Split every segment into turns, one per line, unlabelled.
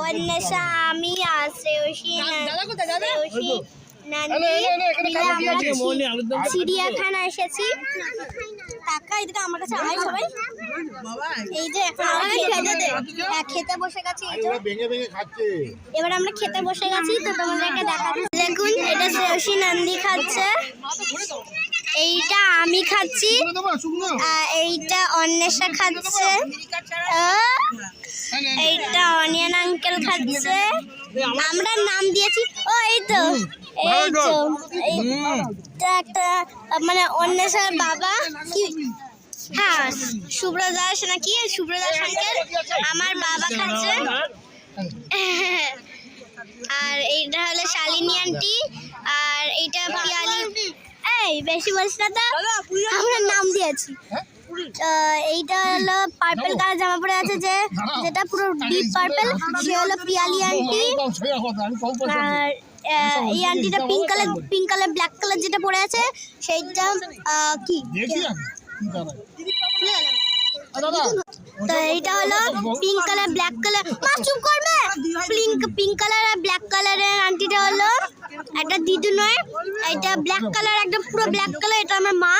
অন্বেষা, আমি আর শ্রেয়সী চিড়িয়াখানা এসেছি। টাকা এদিকে আমার কাছে আয় সবাই। এই যে খেতে বসে গেছি, এবার আমরা খেতে বসে গেছি। তো তোমাদেরকে দেখাচ্ছি, দেখুন এটা শ্রেয়সী নন্দী খাচ্ছে, এইটা আমি খাচ্ছি, এইটা অন্বেষা খাচ্ছে, এইটা অনিয়ন আঙ্কেল খাচ্ছে। আমরা নাম দিয়েছি, ও এই তো একটা মানে অন্বেষার বাবা কি, হ্যাঁ সুব্রদাস নাকি, সুব্রদাস আঙ্কেল আমার বাবা খাচ্ছে। আর এইটা হলো শালিনী আন্টি, আর এইটা পিয়ালি। এই বেশি বলিস না তো, আমরা নাম দিয়েছি। এইটা হলো পার্পল কালার জামা পরে আছে, যেটা পুরো ডিপ পার্পল, সে হলো পিয়ালি আন্টি। আর এই আন্টিটা পিঙ্ক কালার ব্ল্যাক কালার যেটা পরে আছে সেইটা কি, তো এইটা হলো পিঙ্ক কালার ব্ল্যাক কালার, চুপ করবে, পিঙ্ক কালার আর ব্ল্যাক কালারের আন্টিটা হলো একটা দিদু নয়, এটা ব্ল্যাক কালার একদম পুরো ব্ল্যাক কালার, এটা আমার মা।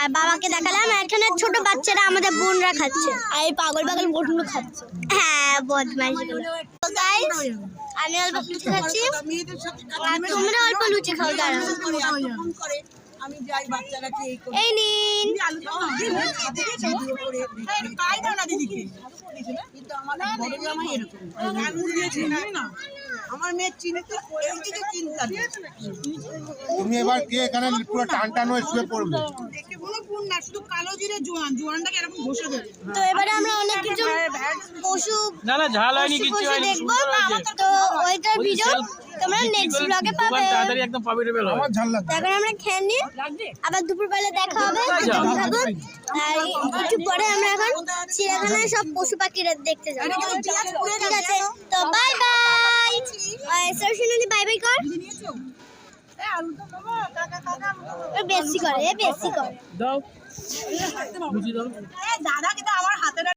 আর বাবাকে দেখালাম, এখানে ছোট বাচ্চারা আমাদের বোনরা খাচ্ছে, আর এই পাগল বোনগুলো খাচ্ছে। হ্যাঁ বদমাইশ। তো গাইস আমি অল্প লুচি খাচ্ছি, আর তোমরা অল্প লুচি খাও। দাঁড়াও
আমি যাই বাচ্চাটাকে
এই নিন।
কিন্তু আমার মেয়ের চিনি তো চিন্তা নেই।
তুমি এবার কে এখানে পুরো টান হয়ে শুয়ে পড়বে,
দেখে বলো কোন না, শুধু কালো জিরে জোয়ানটাকে এরকম ঘষে দেবে।
তো এবারে আমরা অনেক কিছু পশু
ঝাল হয়নি কিছু
দেখবো, তো ওইটার ভিডিও তোমরা নেক্সট ব্লগে পাবে।
তাড়াতাড়ি একদম প্রফিটেবল হবে।
আমার ঝাল লাগবে।
এখন আমরা খেয়ে নিই, আবার দুপুরবেলা দেখা হবে, খাবো। আর একটু পরে আমরা এখন চিড়িয়াখানায় সব পশু পাখিরা দেখতে যাবো। ঠিক আছে, তো bye bye. Shreyasi Nandi bye bye কর। বেশি করে
দাও বুঝি দাও
দাদা কিন্তু আমার হাতে